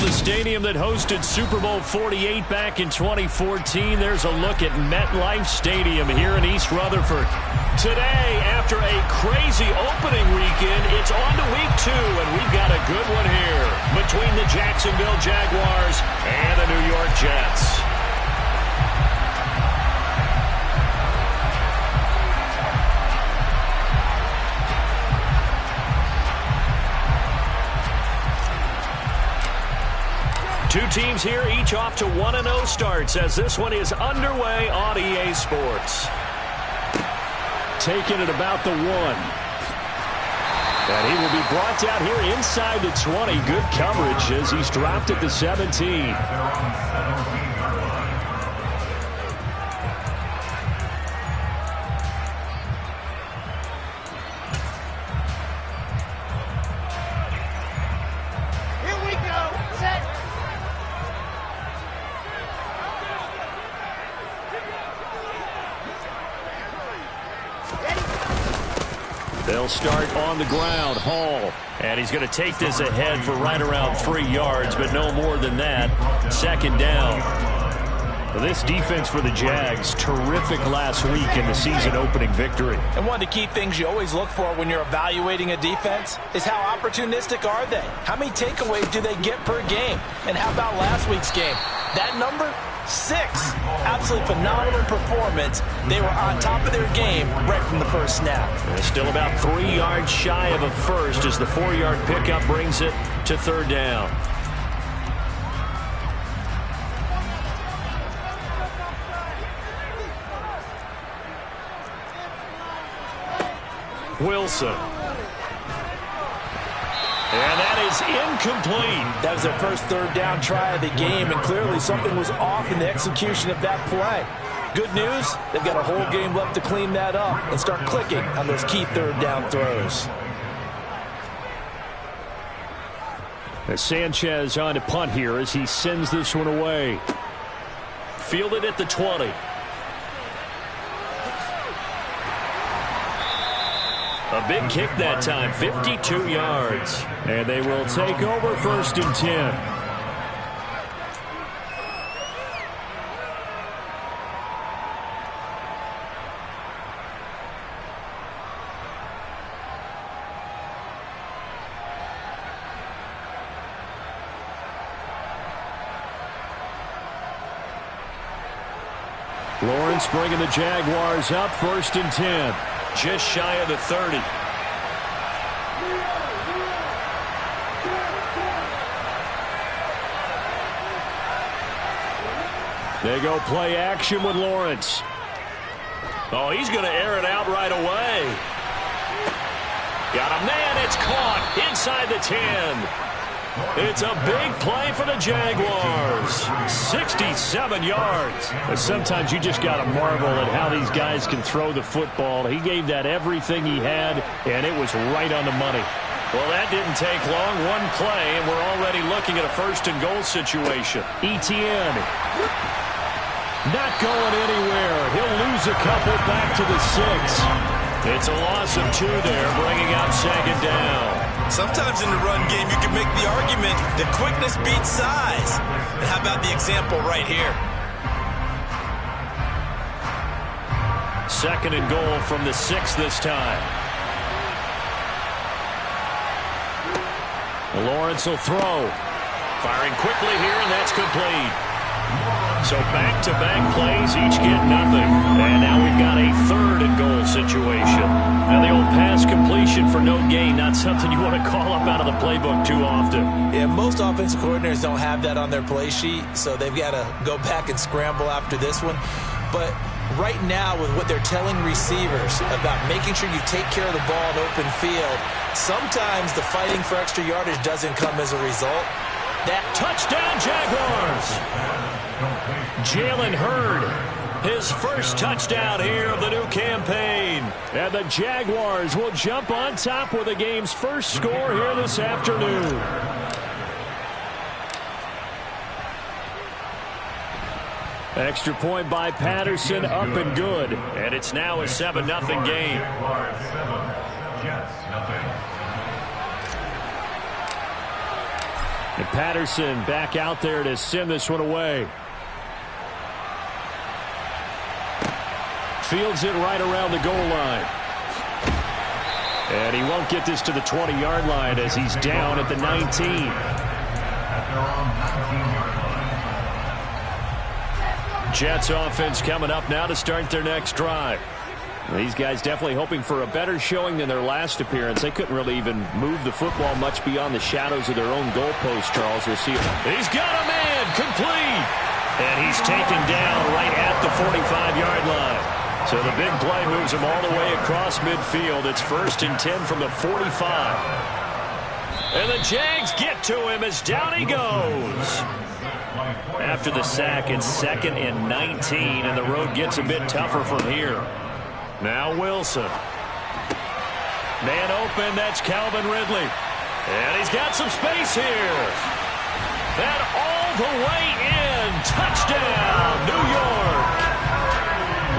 the stadium that hosted Super Bowl 48 back in 2014, there's a look at MetLife Stadium here in East Rutherford. Today, after a crazy opening weekend, it's on to week 2, and we've got a good one here between the Jacksonville Jaguars and the New York Jets. Two teams here, each off to 1-0 starts as this one is underway on EA Sports. Taking it about the 1. And he will be brought down here inside the 20. Good coverage as he's dropped at the 17. They'll start on the ground. Hall. And he's going to take this ahead for right around 3 yards, but no more than that. Second down. This defense for the Jags, terrific last week in the season opening victory. And one of the key things you always look for when you're evaluating a defense is how opportunistic are they? How many takeaways do they get per game? And how about last week's game? That number? 6. Absolutely phenomenal performance. They were on top of their game right from the first snap. They're still about 3 yards shy of a first as the 4-yard pickup brings it to third down. Wilson. And that is incomplete. That was their first third down try of the game, and clearly something was off in the execution of that play. Good news, they've got a whole game left to clean that up and start clicking on those key third down throws. As Sanchez on to punt here as he sends this one away. Fielded at the 20. A big kick that time, 52 yards. And they will take over first and 10. Lawrence bringing the Jaguars up first and 10. Just shy of the 30. They go play action with Lawrence. Oh, he's going to air it out right away. Got a man. It's caught inside the 10. It's a big play for the Jaguars. 67 yards. But sometimes you just got to marvel at how these guys can throw the football. He gave that everything he had, and it was right on the money. Well, that didn't take long. One play, and we're already looking at a first-and-goal situation. Etienne. Not going anywhere. He'll lose a couple back to the 6. It's a loss of 2 there, bringing out second down. Sometimes in the run game, you can make the argument that quickness beats size. And how about the example right here? Second and goal from the 6 this time. Lawrence will throw. Firing quickly here, and that's complete. So back-to-back plays, each get nothing. And now we've got a third and goal situation. Now the old pass completion for no gain, not something you want to call up out of the playbook too often. Yeah, most offensive coordinators don't have that on their play sheet, so they've got to go back and scramble after this one. But right now, with what they're telling receivers about making sure you take care of the ball in open field, sometimes the fighting for extra yardage doesn't come as a result. That touchdown, Jaguars! Jalen Hurd, his first touchdown here of the new campaign. And the Jaguars will jump on top with the game's first score here this afternoon. Extra point by Patterson, up and good. And it's now a 7-0 game. And Patterson back out there to send this one away. Fields it right around the goal line. And he won't get this to the 20-yard line as he's down at the 19. Jets offense coming up now to start their next drive. These guys definitely hoping for a better showing than their last appearance. They couldn't really even move the football much beyond the shadows of their own goalpost, Charles. We'll see. He's got a man, complete. And he's taken down right at the 45-yard line. So the big play moves him all the way across midfield. It's 1st and 10 from the 45. And the Jags get to him as down he goes. After the sack, it's 2nd and 19, and the road gets a bit tougher from here. Now Wilson. Man open, that's Calvin Ridley. And he's got some space here. And all the way in. Touchdown, New York.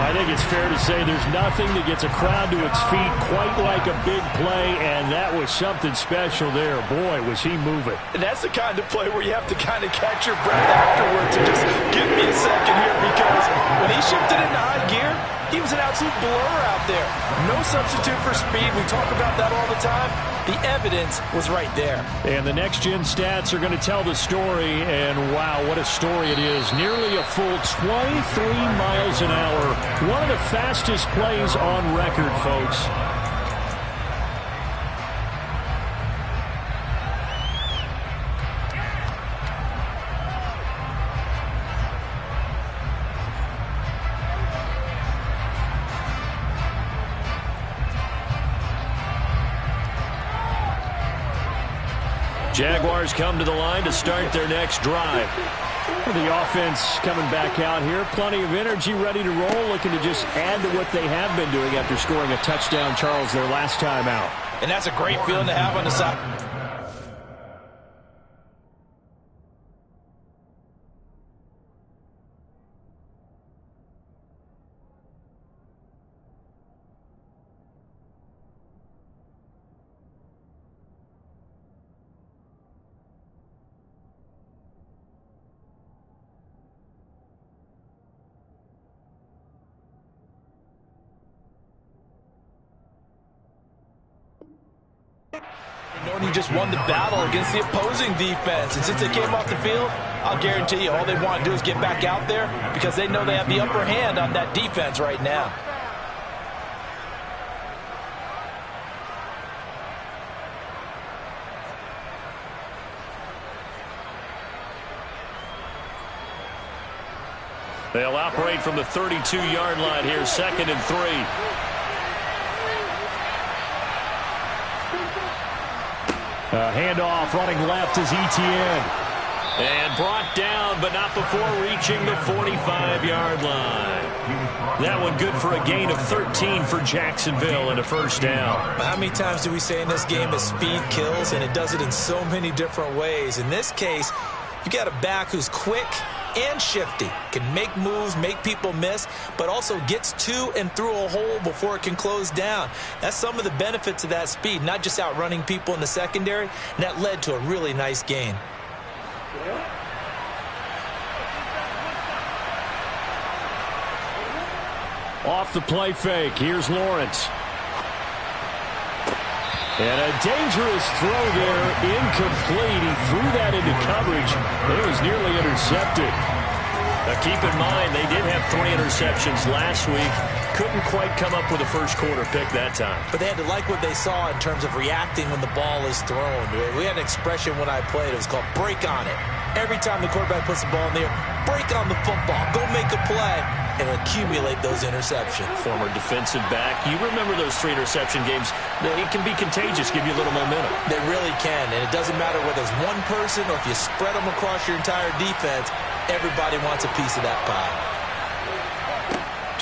I think it's fair to say there's nothing that gets a crowd to its feet quite like a big play, and that was something special there. Boy, was he moving. And that's the kind of play where you have to kind of catch your breath afterwards and just give me a second here, because when he shifted into high gear, he was an absolute blur out there. No substitute for speed. We talk about that all the time. The evidence was right there. And the next-gen stats are going to tell the story, and wow, what a story it is. Nearly a full 23 miles an hour. One of the fastest plays on record, folks. Jaguars come to the line to start their next drive. The offense coming back out here. Plenty of energy, ready to roll, looking to just add to what they have been doing after scoring a touchdown, Charles, their last time out. And that's a great feeling to have on the side. Knowing you just won the battle against the opposing defense. And since they came off the field, I'll guarantee you all they want to do is get back out there because they know they have the upper hand on that defense right now. They'll operate from the 32-yard line here, 2nd and 3. Handoff running left is Etienne. And brought down, but not before reaching the 45-yard line. That one good for a gain of 13 for Jacksonville and a first down. How many times do we say in this game that speed kills, and it does it in so many different ways? In this case, you got a back who's quick and shifty, can make moves, make people miss, but also gets to and through a hole before it can close down. That's some of the benefits of that speed, not just outrunning people in the secondary, and that led to a really nice gain. Off the play fake, here's Lawrence. And a dangerous throw there, incomplete. He threw that into coverage, but it was nearly intercepted. Now keep in mind, they did have 3 interceptions last week. Couldn't quite come up with a first quarter pick that time. But they had to like what they saw in terms of reacting when the ball is thrown. We had an expression when I played. It was called break on it. Every time the quarterback puts the ball in the air, break on the football. Go make a play and accumulate those interceptions. Former defensive back. You remember those 3 interception games. It can be contagious, give you a little momentum. They really can, and it doesn't matter whether it's one person or if you spread them across your entire defense, everybody wants a piece of that pie.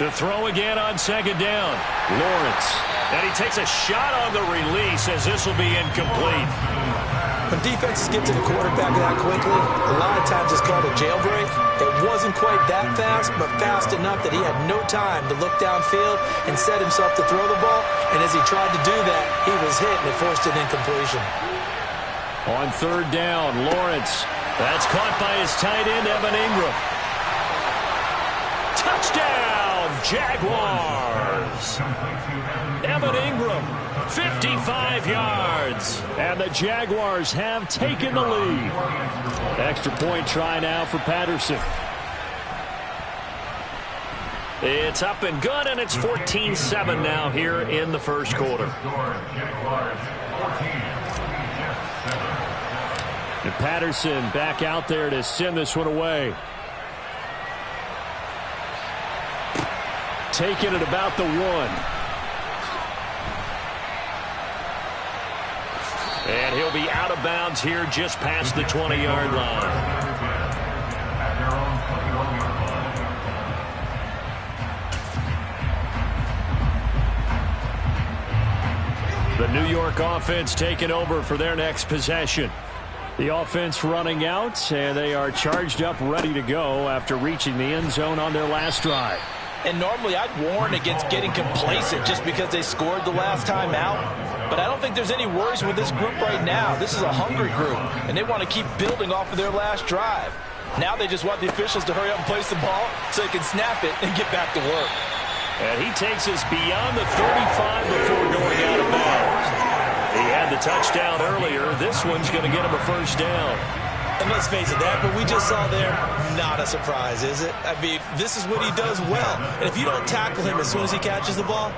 To throw again on 2nd down. Lawrence. And he takes a shot on the release as this will be incomplete. When defenses get to the quarterback that quickly, a lot of times it's called a jailbreak. It wasn't quite that fast, but fast enough that he had no time to look downfield and set himself to throw the ball. And as he tried to do that, he was hit and it forced an incompletion. On third down, Lawrence. That's caught by his tight end, Evan Ingram. Touchdown, Jaguars. Evan Ingram, 55 yards. And the Jaguars have taken the lead. Extra point try now for Patterson. It's up and good, and it's 14-7 now here in the first quarter. And Patterson back out there to send this one away. Taking it about the 1. And he'll be out of bounds here just past the 20-yard line. The New York offense taking over for their next possession. The offense running out, and they are charged up, ready to go after reaching the end zone on their last drive. And normally I'd warn against getting complacent just because they scored the last time out. But I don't think there's any worries with this group right now. This is a hungry group, and they want to keep building off of their last drive. Now they just want the officials to hurry up and place the ball so they can snap it and get back to work. And he takes us beyond the 35 before going out of bounds. He had the touchdown earlier. This one's going to get him a first down. And let's face it, that what we just saw there, not a surprise, is it? I mean, this is what he does well. And if you don't tackle him as soon as he catches the ball,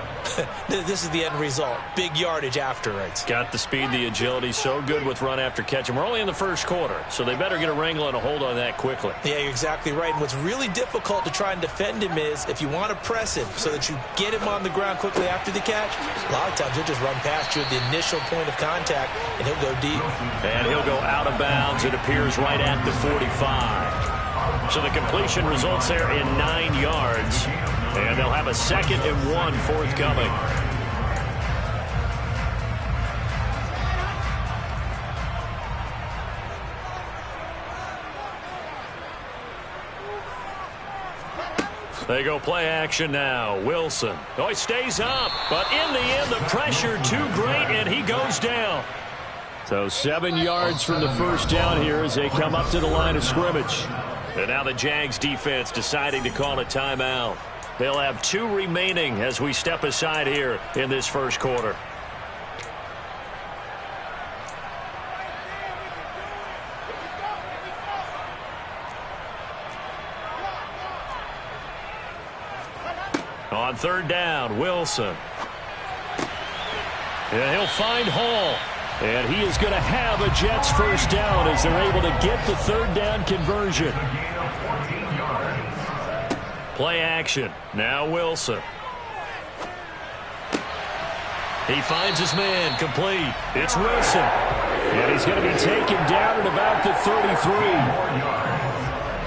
this is the end result. Big yardage afterwards. Got the speed, the agility, so good with run after catch. And we're only in the first quarter, so they better get a wrangle and a hold on that quickly. Yeah, you're exactly right. And what's really difficult to try and defend him is if you want to press him so that you get him on the ground quickly after the catch, a lot of times he'll just run past you at the initial point of contact, and he'll go deep. And he'll go out of bounds, it appears, right at the 45. So the completion results there in 9 yards. And they'll have a 2nd and 1 forthcoming. They go play action now. Wilson. Oh, he stays up. But in the end, the pressure too great, and he goes down. So 7 yards from the first down here as they come up to the line of scrimmage. And now the Jags defense deciding to call a timeout. They'll have 2 remaining as we step aside here in this first quarter. On third down, Wilson. And he'll find Hall. And he is going to have a Jets first down as they're able to get the third down conversion. Play action. Now Wilson. He finds his man complete. It's Wilson. And he's going to be taken down at about the 33.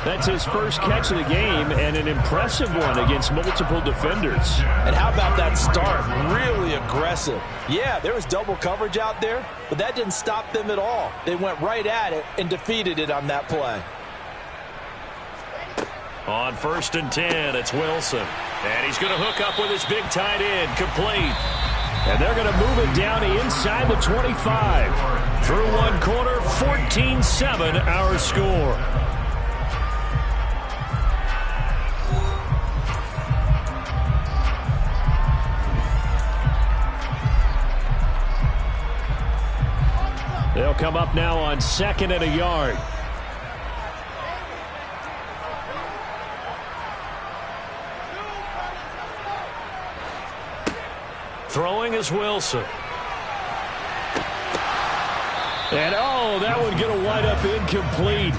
That's his first catch of the game, and an impressive one against multiple defenders. And how about that start? Really aggressive. Yeah, there was double coverage out there, but that didn't stop them at all. They went right at it and defeated it on that play. On 1st and 10, it's Wilson. And he's going to hook up with his big tight end, complete. And they're going to move it down inside the 25. Through one quarter, 14-7 our score. They'll come up now on 2nd and a yard. Throwing is Wilson. And, oh, that one going to wind up incomplete.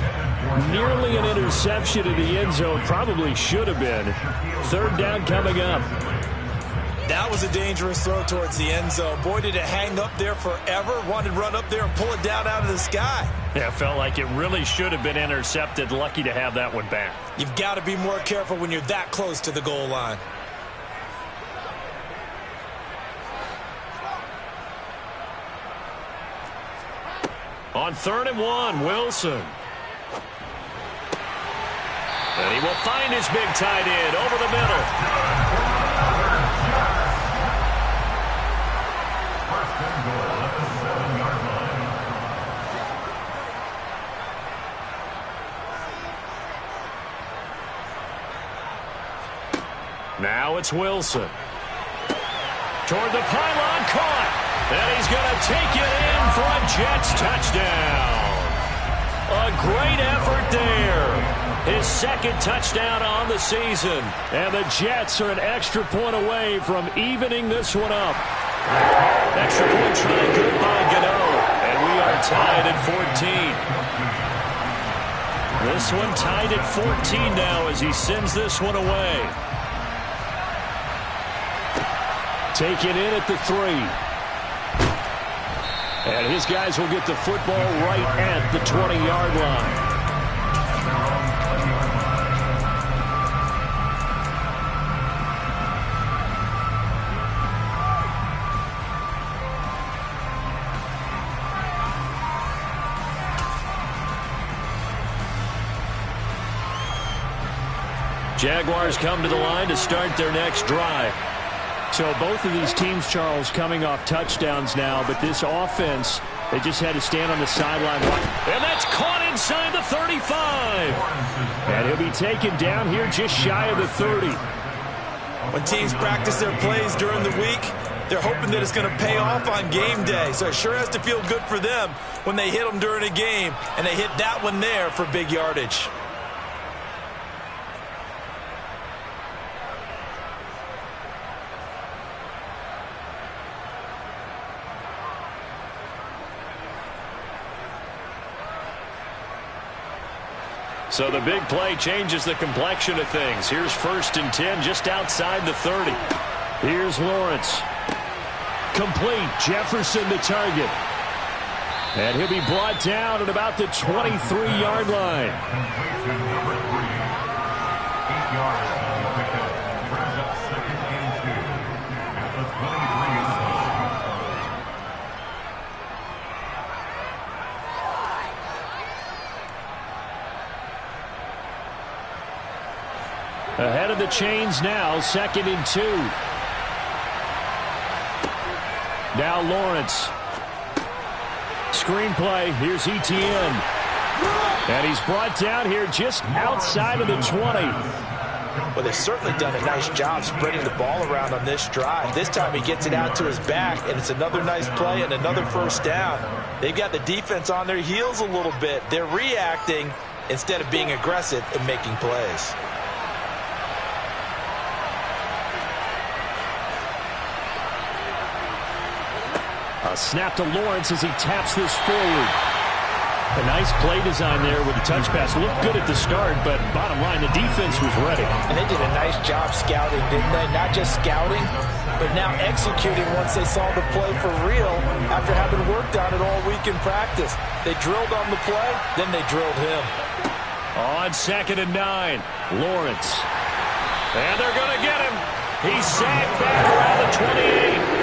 Nearly an interception in the end zone. Probably should have been. Third down coming up. That was a dangerous throw towards the end zone. Boy, did it hang up there forever. Wanted to run up there and pull it down out of the sky. Yeah, felt like it really should have been intercepted. Lucky to have that one back. You've got to be more careful when you're that close to the goal line. On 3rd and 1, Wilson. And he will find his big tight end over the middle. Now it's Wilson. Toward the pylon, caught. And he's going to take it in for a Jets touchdown. A great effort there. His second touchdown on the season. And the Jets are an extra point away from evening this one up. Extra point try good by Gano. And we are tied at 14. This one tied at 14 now as he sends this one away. Taken in at the 3. And his guys will get the football right at the 20-yard line. Jaguars come to the line to start their next drive. So both of these teams, Charles, coming off touchdowns now, but this offense, they just had to stand on the sideline. And that's caught inside the 35. And he'll be taken down here just shy of the 30. When teams practice their plays during the week, they're hoping that it's going to pay off on game day. So it sure has to feel good for them when they hit them during a game, and they hit that one there for big yardage. So the big play changes the complexion of things. Here's 1st and 10 just outside the 30. Here's Lawrence. Complete. Jefferson the target. And he'll be brought down at about the 23-yard line. Ahead of the chains now, 2nd and 2. Now Lawrence. Screenplay, here's Etienne. And he's brought down here just outside of the 20. Well, they've certainly done a nice job spreading the ball around on this drive. This time he gets it out to his back, and it's another nice play and another first down. They've got the defense on their heels a little bit. They're reacting instead of being aggressive and making plays. A snap to Lawrence as he taps this forward. A nice play design there with the touch pass. Looked good at the start, but bottom line, the defense was ready. And they did a nice job scouting, didn't they? Not just scouting, but now executing once they saw the play for real after having worked on it all week in practice. They drilled on the play, then they drilled him. On 2nd and 9, Lawrence. And they're going to get him. He's sacked back around the 28.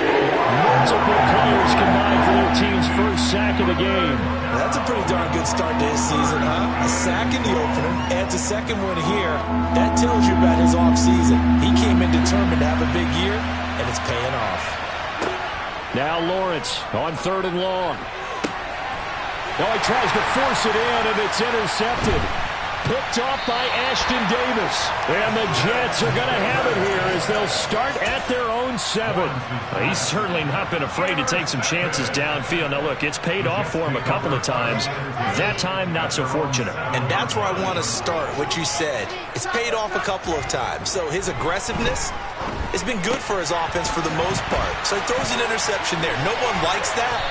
Multiple players combined for their team's first sack of the game. That's a pretty darn good start to his season, huh? A sack in the opener, adds a second one here. That tells you about his offseason. He came in determined to have a big year, and it's paying off. Now Lawrence on 3rd and long. Now he tries to force it in, and it's intercepted. Picked off by Ashton Davis. And the Jets are going to have it here as they'll start at their own 7. He's certainly not been afraid to take some chances downfield. Now, look, it's paid off for him a couple of times. That time, not so fortunate. And that's where I want to start, what you said. It's paid off a couple of times. So his aggressiveness has been good for his offense for the most part. So he throws an interception there. No one likes that.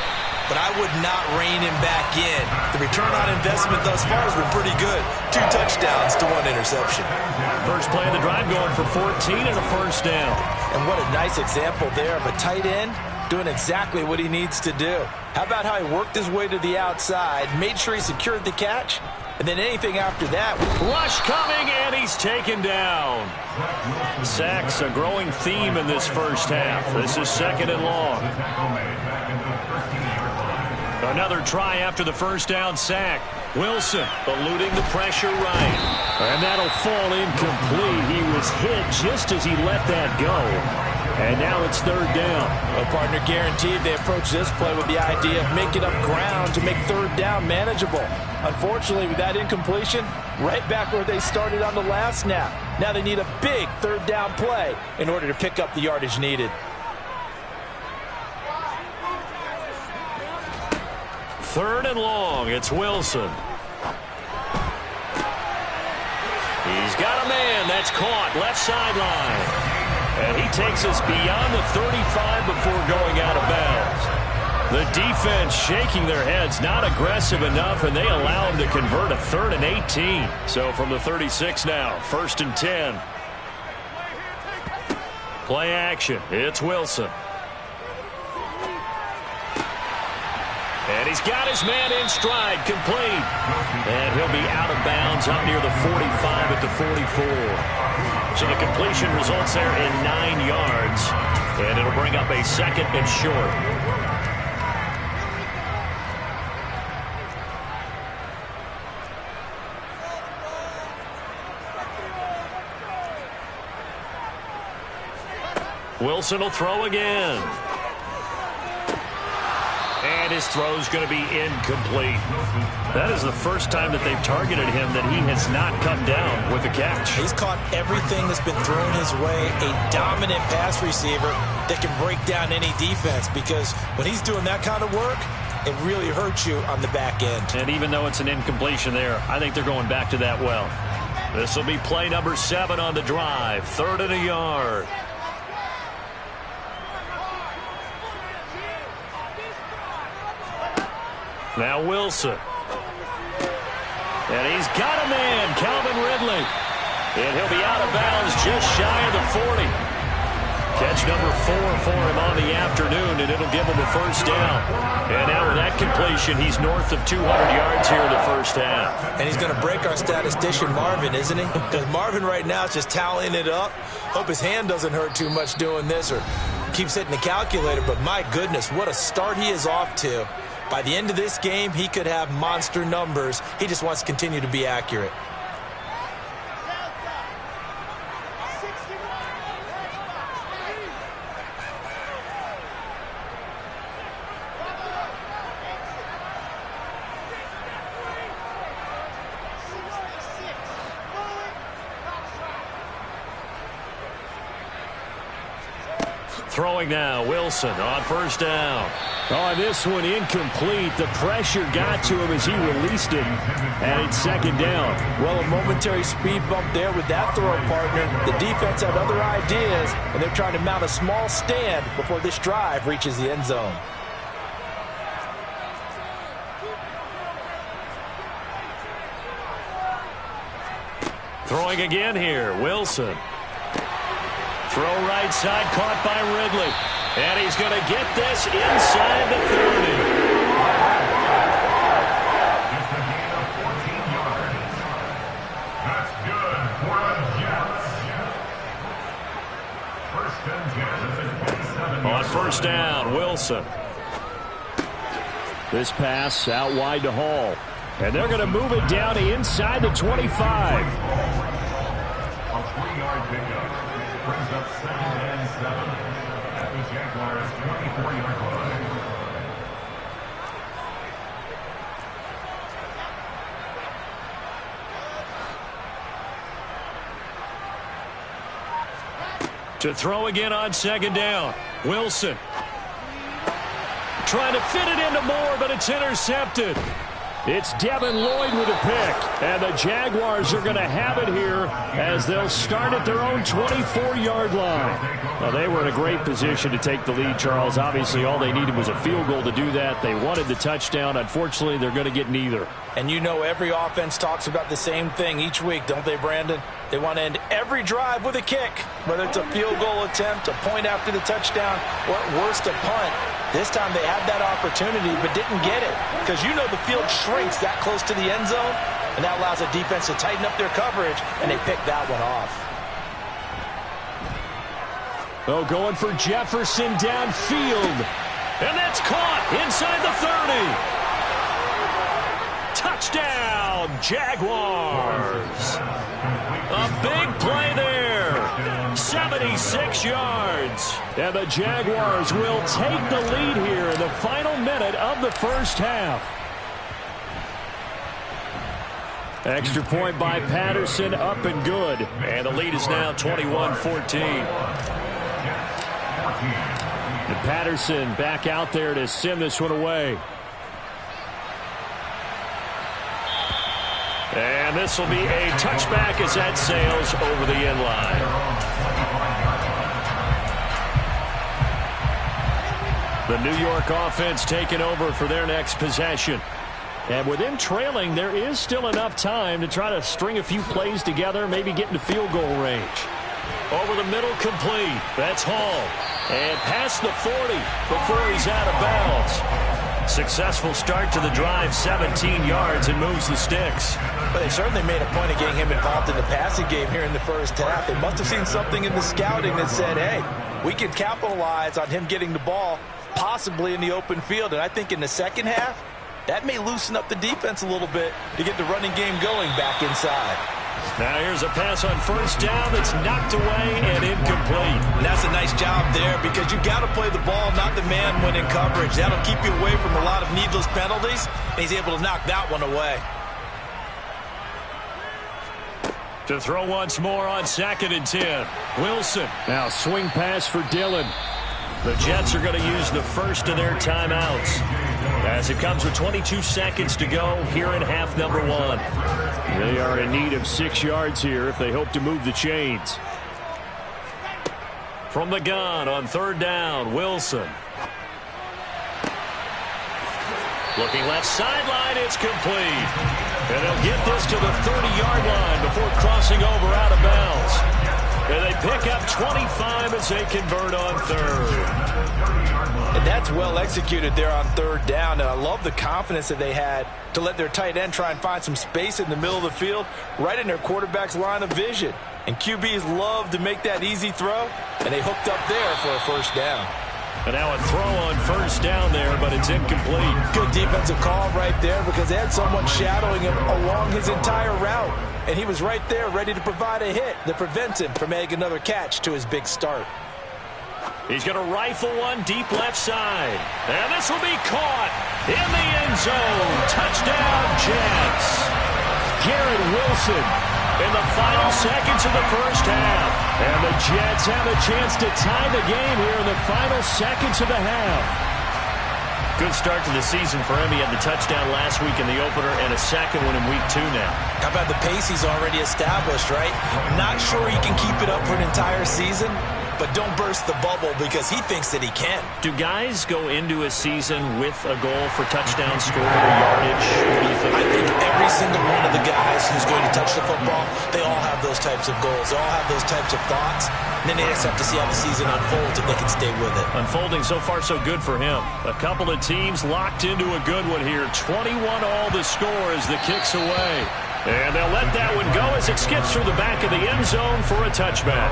But I would not rein him back in. The return on investment thus far has been pretty good. 2 touchdowns to 1 interception. First play of the drive going for 14 and a first down. And what a nice example there of a tight end doing exactly what he needs to do. How about how he worked his way to the outside, made sure he secured the catch, and then anything after that. Rush coming, and he's taken down. Sacks a growing theme in this first half. This is 2nd and long. Another try after the first down sack. Wilson eluding the pressure right. And that'll fall incomplete. He was hit just as he let that go. And now it's 3rd down. Well, partner, guaranteed they approach this play with the idea of making up ground to make 3rd down manageable. Unfortunately, with that incompletion, right back where they started on the last snap. Now they need a big third down play in order to pick up the yardage needed. Third and long, it's Wilson. He's got a man that's caught left sideline. And he takes us beyond the 35 before going out of bounds. The defense shaking their heads, not aggressive enough, and they allow him to convert a 3rd and 18. So from the 36 now, 1st and 10. Play action, it's Wilson. And he's got his man in stride, complete. And he'll be out of bounds up near the 45 at the 44. So the completion results there in 9 yards. And it'll bring up a 2nd and short. Wilson will throw again. And his throw's going to be incomplete. That is the first time that they've targeted him that he has not come down with a catch. He's caught everything that's been thrown his way. A dominant pass receiver that can break down any defense, because when he's doing that kind of work, it really hurts you on the back end. And even though it's an incompletion there, I think they're going back to that well. This will be play number 7 on the drive. 3rd and a yard. Now Wilson. And he's got a man, Calvin Ridley. And he'll be out of bounds just shy of the 40. Catch number 4 for him on the afternoon, and it'll give him a 1st down. And now with that completion, he's north of 200 yards here in the 1st half. And he's going to break our statistician Marvin, isn't he? Because Marvin right now is just tallying it up. Hope his hand doesn't hurt too much doing this or keeps hitting the calculator. But my goodness, what a start he is off to. By the end of this game, he could have monster numbers. He just wants to continue to be accurate. Throwing now, Wilson on 1st down. Oh, this one incomplete. The pressure got to him as he released it, and it's 2nd down. Well, a momentary speed bump there with that throw, partner. The defense had other ideas, and they're trying to mount a small stand before this drive reaches the end zone. Throwing again here, Wilson. Throw right side, caught by Ridley. And he's going to get this inside the 30. That's good for the Jets. 1st and 10. On 1st down, Wilson. This pass out wide to Hall. And they're going to move it down to inside the 25. A 3-yard pickup brings up 2nd and 7 at the Jaguars' 24-yard line. To throw again on 2nd down. Wilson. Trying to fit it into Moore, but it's intercepted. It's Devin Lloyd with a pick. And the Jaguars are going to have it here as they'll start at their own 24-yard line. Well, they were in a great position to take the lead, Charles. Obviously, all they needed was a field goal to do that. They wanted the touchdown. Unfortunately, they're going to get neither. And you know every offense talks about the same thing each week, don't they, Brandon? They want to end every drive with a kick, whether it's a field goal attempt, a point after the touchdown, or at worst a punt. This time they had that opportunity but didn't get it because you know the field shrinks that close to the end zone, and that allows a defense to tighten up their coverage, and they picked that one off. Oh, going for Jefferson downfield. And that's caught inside the 30. Touchdown, Jaguars. A big play there. 76 yards. And the Jaguars will take the lead here in the final minute of the 1st half. Extra point by Patterson, up and good. And the lead is now 21-14. And Patterson back out there to send this one away. And this will be a touchback as that sails over the end line. The New York offense taking over for their next possession. And with them trailing, there is still enough time to try to string a few plays together, maybe get into field goal range. Over the middle, complete. That's Hall. And past the 40 before he's out of bounds. Successful start to the drive, 17 yards, and moves the sticks. But they certainly made a point of getting him involved in the passing game here in the first half. They must have seen something in the scouting that said, hey, we can capitalize on him getting the ball, possibly in the open field. And I think in the second half, that may loosen up the defense a little bit to get the running game going back inside. Now here's a pass on first down that's knocked away and incomplete. And that's a nice job there because you got to play the ball, not the man when in coverage. That'll keep you away from a lot of needless penalties, and he's able to knock that one away. To throw once more on 2nd and 10. Wilson. Now swing pass for Dillon. The Jets are going to use the first of their timeouts as it comes with 22 seconds to go here in half number 1. They are in need of 6 yards here if they hope to move the chains. From the gun on 3rd down, Wilson. Looking left sideline, it's complete. And they'll get this to the 30-yard line before crossing over out of bounds. And they pick up 25 as they convert on 3rd. And that's well executed there on 3rd down. And I love the confidence that they had to let their tight end try and find some space in the middle of the field, right in their quarterback's line of vision. And QBs love to make that easy throw, and they hooked up there for a first down. And now a throw on first down there, but it's incomplete. Good defensive call right there because they had someone shadowing him along his entire route. And he was right there ready to provide a hit that prevents him from making another catch to his big start. He's going to rifle one deep left side. And this will be caught in the end zone. Touchdown, Jets. Garrett Wilson in the final seconds of the first half. And the Jets have a chance to tie the game here in the final seconds of the half. Good start to the season for him. He had the touchdown last week in the opener and a second one in week 2 now. How about the pace he's already established, right? Not sure he can keep it up for an entire season, but don't burst the bubble because he thinks that he can. Do guys go into a season with a goal for touchdown scoring or yardage? What do you think? I think every single one of the guys who's going to touch the football, they all have those types of goals. They all have those types of thoughts. And then they just have to see how the season unfolds if they can stay with it. Unfolding so far so good for him. A couple of teams locked into a good one here. 21-all the score as the kick's away. And they'll let that one go as it skips through the back of the end zone for a touchback.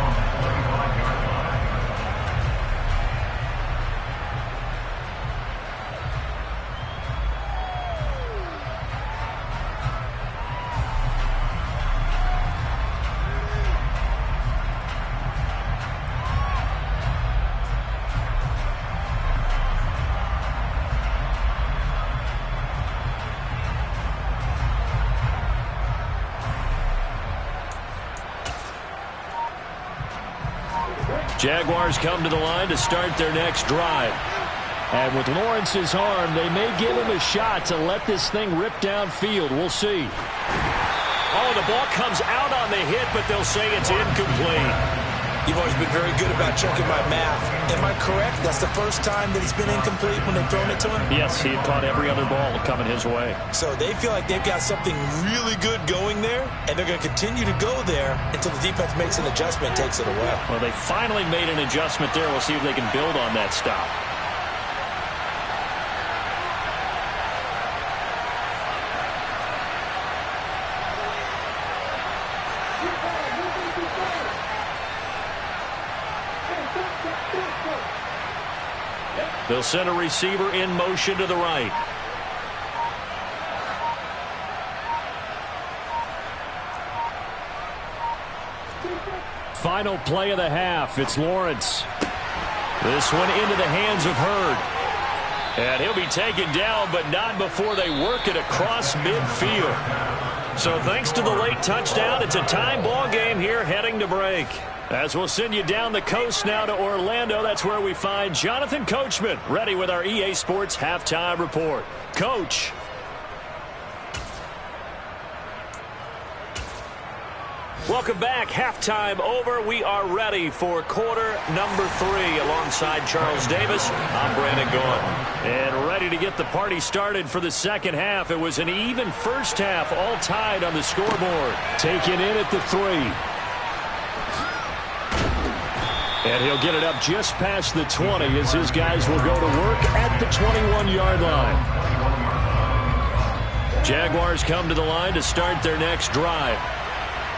Jaguars come to the line to start their next drive. And with Lawrence's arm, they may give him a shot to let this thing rip downfield. We'll see. Oh, the ball comes out on the hit, but they'll say it's incomplete. You've always been very good about checking my math. Am I correct? That's the first time that he's been incomplete when they've thrown it to him? Yes, he had caught every other ball coming his way. So they feel like they've got something really good going there, and they're going to continue to go there until the defense makes an adjustment and takes it away. Well, they finally made an adjustment there. We'll see if they can build on that stop. They'll send a receiver in motion to the right. Final play of the half. It's Lawrence. This one into the hands of Hurd. And he'll be taken down, but not before they work it across midfield. So thanks to the late touchdown, it's a time ball game here heading to break. As we'll send you down the coast now to Orlando, that's where we find Jonathan Coachman ready with our EA Sports Halftime Report. Coach. Welcome back. Halftime over. We are ready for quarter number 3. Alongside Charles Davis, I'm Brandon Gaudin. And ready to get the party started for the second half. It was an even first half, all tied on the scoreboard. Taken in at the 3. And he'll get it up just past the 20 as his guys will go to work at the 21-yard line. Jaguars come to the line to start their next drive.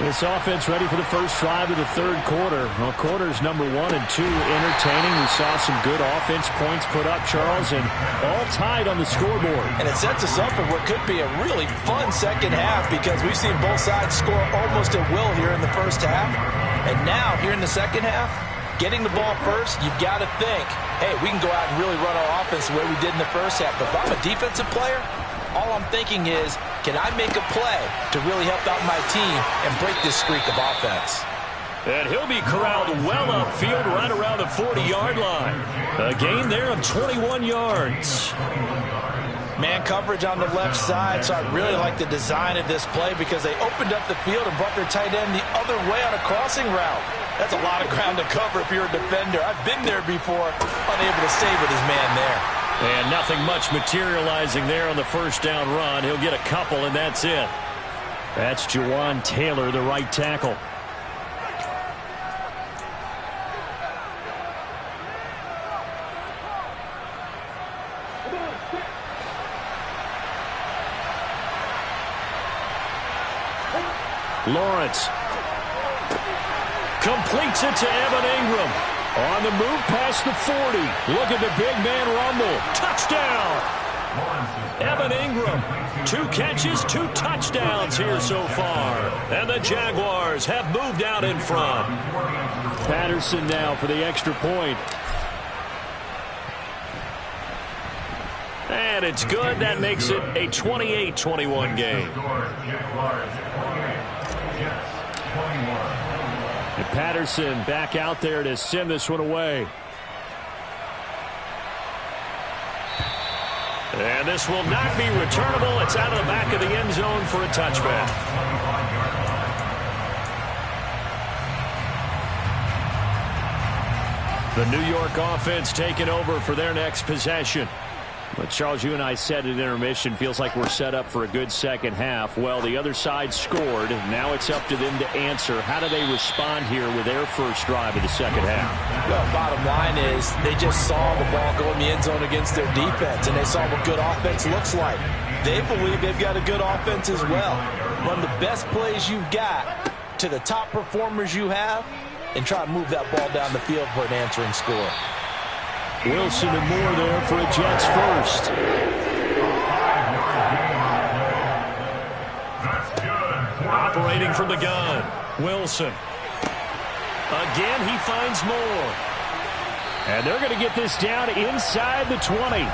This offense ready for the first drive of the third quarter. Well, quarters number 1 and 2 entertaining. We saw some good offense points put up, Charles, and all tied on the scoreboard. And it sets us up for what could be a really fun second half because we've seen both sides score almost at will here in the first half. And now, here in the second half, getting the ball first, you've got to think, hey, we can go out and really run our offense the way we did in the first half. But if I'm a defensive player, all I'm thinking is, can I make a play to really help out my team and break this streak of offense? And he'll be corralled well upfield right around the 40-yard line. A gain there of 21 yards. Man coverage on the left side, so I really like the design of this play because they opened up the field and brought their tight end the other way on a crossing route. That's a lot of ground to cover if you're a defender. I've been there before, unable to stay with his man there. And nothing much materializing there on the first down run. He'll get a couple, and that's it. That's Jawan Taylor, the right tackle. Lawrence completes it to Evan Ingram. On the move past the 40. Look at the big man rumble. Touchdown! Evan Ingram. 2 catches, 2 touchdowns here so far. And the Jaguars have moved out in front. Patterson now for the extra point. And it's good. That makes it a 28-21 game. And Patterson back out there to send this one away. And this will not be returnable. It's out of the back of the end zone for a touchback. The New York offense taking over for their next possession. But Charles, you and I said at intermission, feels like we're set up for a good second half. Well, the other side scored. Now it's up to them to answer. How do they respond here with their first drive of the second half? Well, bottom line is they just saw the ball go in the end zone against their defense, and they saw what good offense looks like. They believe they've got a good offense as well. Run the best plays you've got to the top performers you have, and try to move that ball down the field for an answering score. Wilson and Moore there for a Jets first. Operating from the gun. Wilson. Again, he finds Moore. And they're going to get this down inside the 20.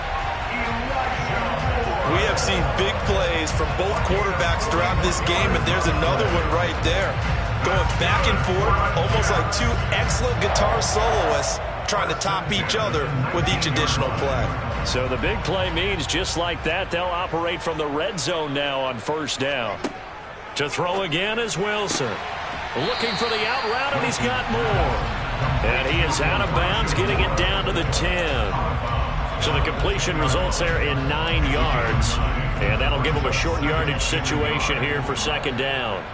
We have seen big plays from both quarterbacks throughout this game, and there's another one right there. Going back and forth, almost like 2 excellent guitar soloists trying to top each other with each additional play. So the big play means just like that, they'll operate from the red zone now on first down. To throw again is Wilson. Looking for the out route, and he's got more. And he is out of bounds, getting it down to the 10. So the completion results there in 9 yards. And that'll give him a short yardage situation here for second down.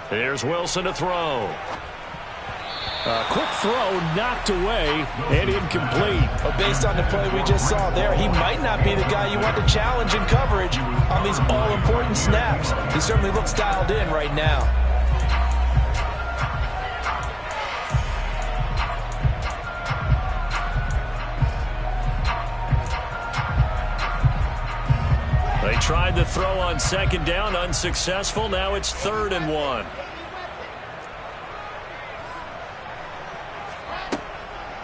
Here's Wilson to throw. A quick throw knocked away and incomplete. But based on the play we just saw there, he might not be the guy you want to challenge in coverage on these all-important snaps. He certainly looks dialed in right now. They tried the throw on second down, unsuccessful. Now it's 3rd and 1.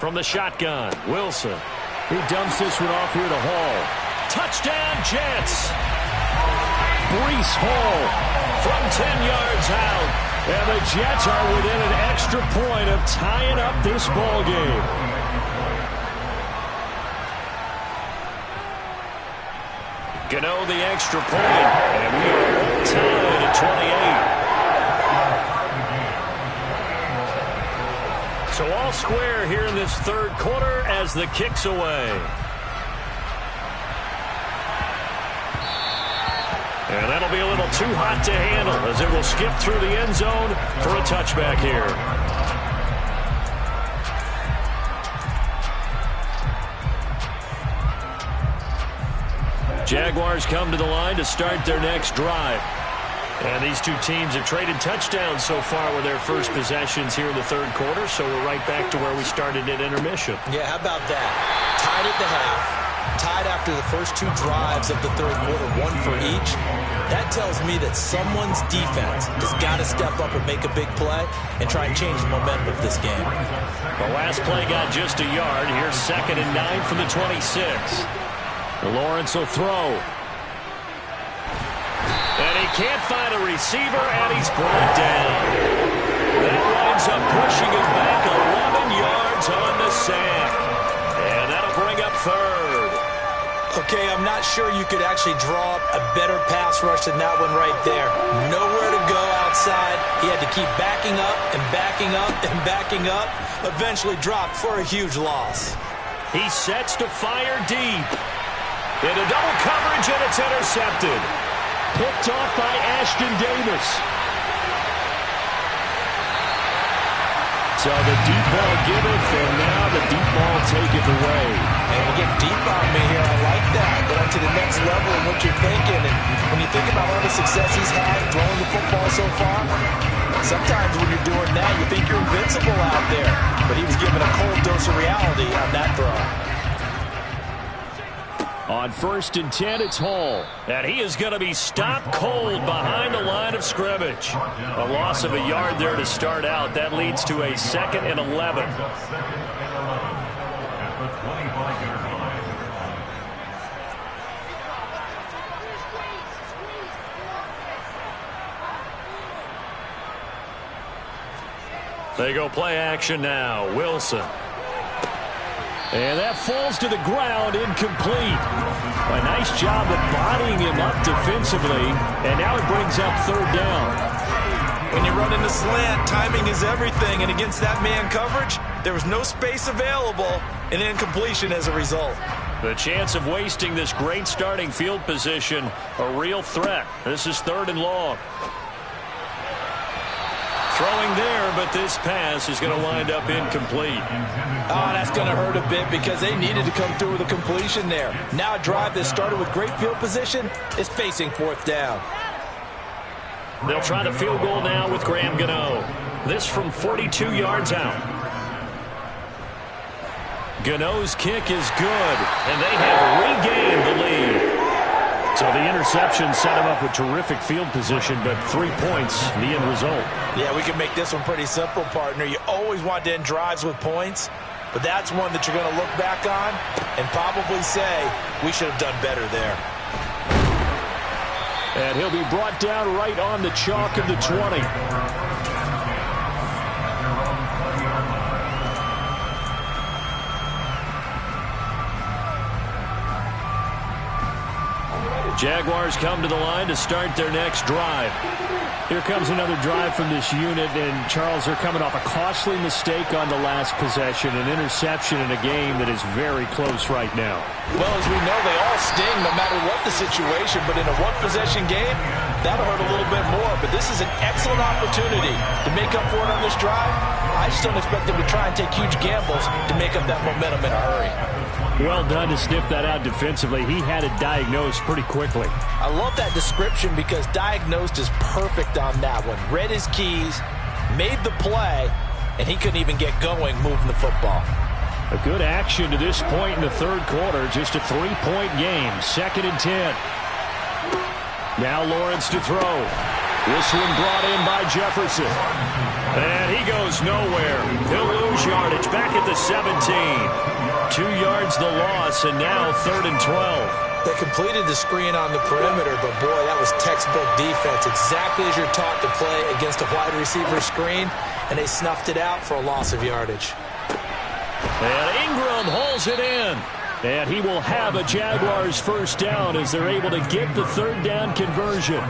From the shotgun, Wilson. He dumps this one off here to Hall. Touchdown, Jets. Breece Hall from 10 yards out. And the Jets are within an extra point of tying up this ball game. Gano the extra point. And we are all tied at 28. So all square here in this third quarter as the kick's away. And that'll be a little too hot to handle as it will skip through the end zone for a touchback here. Jaguars come to the line to start their next drive. And these two teams have traded touchdowns so far with their first possessions here in the third quarter, so we're right back to where we started at intermission. Yeah, how about that? Tied at the half. Tied after the first two drives of the third quarter, one for each. That tells me that someone's defense has got to step up and make a big play and try and change the momentum of this game. The last play got just a yard. Here's 2nd and 9 from the 26. Lawrence will throw. And he can't find a receiver, and he's brought down. That winds up pushing him back 11 yards on the sack. And that'll bring up third. Okay, I'm not sure you could actually draw up a better pass rush than that one right there. Nowhere to go outside. He had to keep backing up and backing up and backing up. Eventually dropped for a huge loss. He sets to fire deep. Into double coverage, and it's intercepted. Picked off by Ashton Davis. So the deep ball giveth, and now the deep ball taketh away. And you get deep on me here. I like that. Get up to the next level of what you're thinking. And when you think about all the success he's had throwing the football so far, sometimes when you're doing that, you think you're invincible out there. But he was given a cold dose of reality on that throw. On 1st and 10, it's Hall. And he is going to be stopped cold behind the line of scrimmage. A loss of a yard there to start out. That leads to a 2nd and 11. They go play action now. Wilson. And that falls to the ground, incomplete. A nice job of bodying him up defensively, and now it brings up third down. When you run in the slant, timing is everything, and against that man coverage, there was no space available, and incompletion as a result. The chance of wasting this great starting field position, a real threat. This is 3rd and long. Throwing there, but this pass is going to wind up incomplete. Oh, that's going to hurt a bit because they needed to come through with a completion there. Now a drive that started with great field position is facing 4th down. They'll try the field goal now with Graham Gano. This from 42 yards out. Gano's kick is good, and they have regained the lead. So the interception set him up with terrific field position, but 3 points, the end result. Yeah, we can make this one pretty simple, partner. You always want to end drives with points, but that's one that you're going to look back on and probably say, we should have done better there. And he'll be brought down right on the chalk of the 20. Jaguars come to the line to start their next drive. Here comes another drive from this unit, and Charles, they're coming off a costly mistake on the last possession, an interception in a game that is very close right now. Well, as we know, they all sting no matter what the situation, but in a one-possession game, that'll hurt a little bit more. But this is an excellent opportunity to make up for it on this drive. I just don't expect them to try and take huge gambles to make up that momentum in a hurry. Well done to sniff that out defensively. He had it diagnosed pretty quickly. I love that description because diagnosed is perfect on that one. Read his keys, made the play, and he couldn't even get going moving the football. A good action to this point in the third quarter. Just a 3-point game. 2nd and 10. Now Lawrence to throw. This one brought in by Jefferson. And he goes nowhere. He'll lose yardage back at the 17. 2 yards the loss, and now 3rd and 12. They completed the screen on the perimeter, but boy, that was textbook defense. Exactly as you're taught to play against a wide receiver screen, and they snuffed it out for a loss of yardage. And Ingram hauls it in. And he will have a Jaguars first down as they're able to get the 3rd down conversion.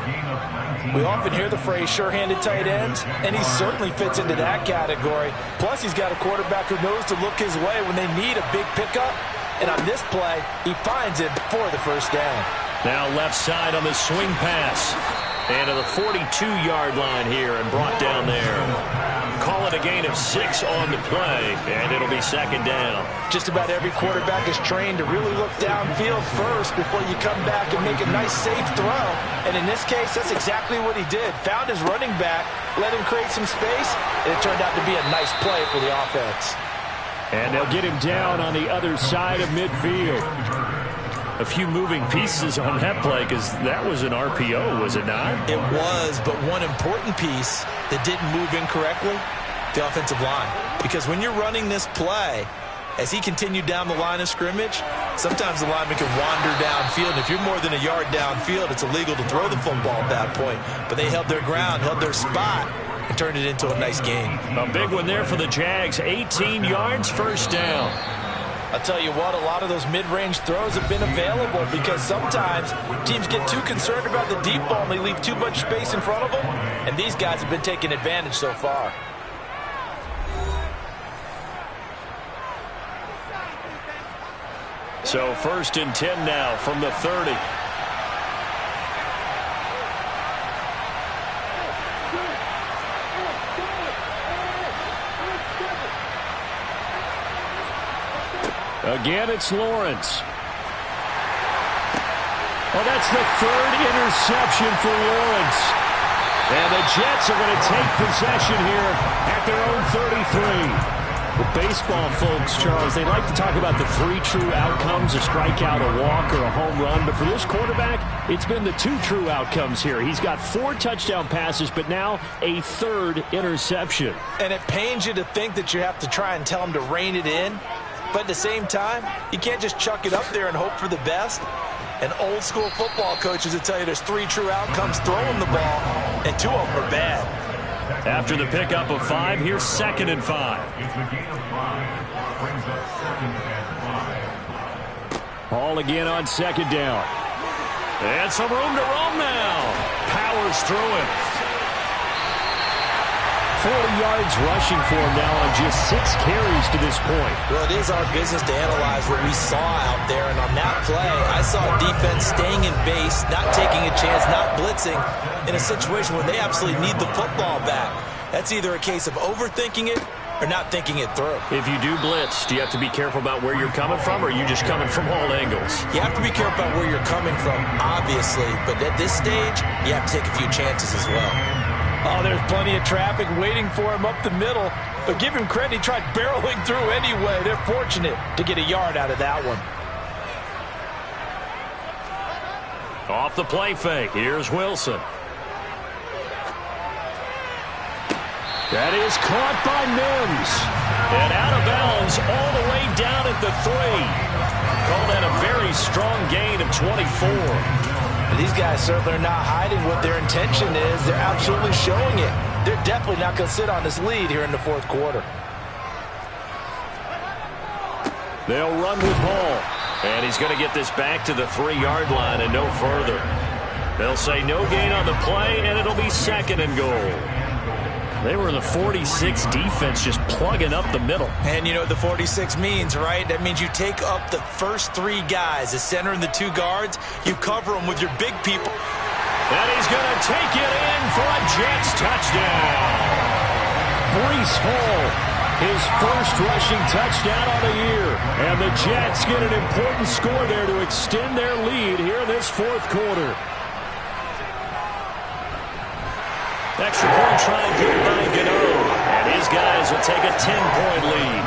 We often hear the phrase sure-handed tight ends, and he certainly fits into that category. Plus, he's got a quarterback who knows to look his way when they need a big pickup. And on this play, he finds it for the first down. Now left side on the swing pass. And to the 42-yard line here and brought down there. Call it a gain of 6 on the play, and it'll be 2nd down. Just about every quarterback is trained to really look downfield first before you come back and make a nice, safe throw. And in this case, that's exactly what he did. Found his running back, let him create some space, and it turned out to be a nice play for the offense. And they'll get him down on the other side of midfield. A few moving pieces on that play because that was an RPO, was it not? It was, but one important piece that didn't move incorrectly, the offensive line. Because when you're running this play, as he continued down the line of scrimmage, sometimes the lineman can wander downfield. If you're more than a yard downfield, it's illegal to throw the football at that point. But they held their ground, held their spot, and turned it into a nice game. A big one there for the Jags. 18 yards, first down. I'll tell you what, a lot of those mid-range throws have been available because sometimes teams get too concerned about the deep ball and they leave too much space in front of them, and these guys have been taking advantage so far. So 1st and 10 now from the 30. Again, it's Lawrence. Oh, that's the 3rd interception for Lawrence. And the Jets are going to take possession here at their own 33. Well, baseball folks, Charles, they like to talk about the 3 true outcomes, a strikeout, a walk, or a home run. But for this quarterback, it's been the 2 true outcomes here. He's got 4 touchdown passes, but now a 3rd interception. And it pains you to think that you have to try and tell him to rein it in. But at the same time, you can't just chuck it up there and hope for the best. And old school football coaches will tell you there's 3 true outcomes throwing the ball, and 2 of them are bad. After the pickup of 5, here's 2nd and 5. It's a gain of 5. Brings up 2nd and 5. Ball again on 2nd down. And some room to roam now. Powers through it. 40 yards rushing for him now on just 6 carries to this point. Well, it is our business to analyze what we saw out there. And on that play, I saw defense staying in base, not taking a chance, not blitzing in a situation where they absolutely need the football back. That's either a case of overthinking it or not thinking it through. If you do blitz, do you have to be careful about where you're coming from, or are you just coming from all angles? You have to be careful about where you're coming from, obviously. But at this stage, you have to take a few chances as well. Oh, there's plenty of traffic waiting for him up the middle. But give him credit, he tried barreling through anyway. They're fortunate to get a yard out of that one. Off the play fake, here's Wilson. That is caught by Mims. And out of bounds all the way down at the 3. Call that a very strong gain of 24. These guys certainly are not hiding what their intention is. They're absolutely showing it. They're definitely not going to sit on this lead here in the 4th quarter. They'll run with Hall. And he's going to get this back to the 3-yard line and no further. They'll say no gain on the play, and it'll be 2nd and goal. They were the 46 defense just plugging up the middle. And you know what the 46 means, right? That means you take up the first 3 guys, the center and the 2 guards. You cover them with your big people. And he's going to take it in for a Jets touchdown. Breece Hall, his first rushing touchdown on the year. And the Jets get an important score there to extend their lead here in this 4th quarter. Extra point try good by Gano. And his guys will take a 10-point lead.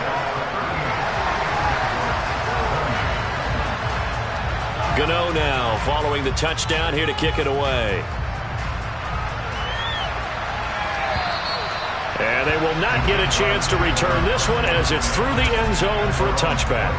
Gano now following the touchdown here to kick it away. And they will not get a chance to return this one as it's through the end zone for a touchback.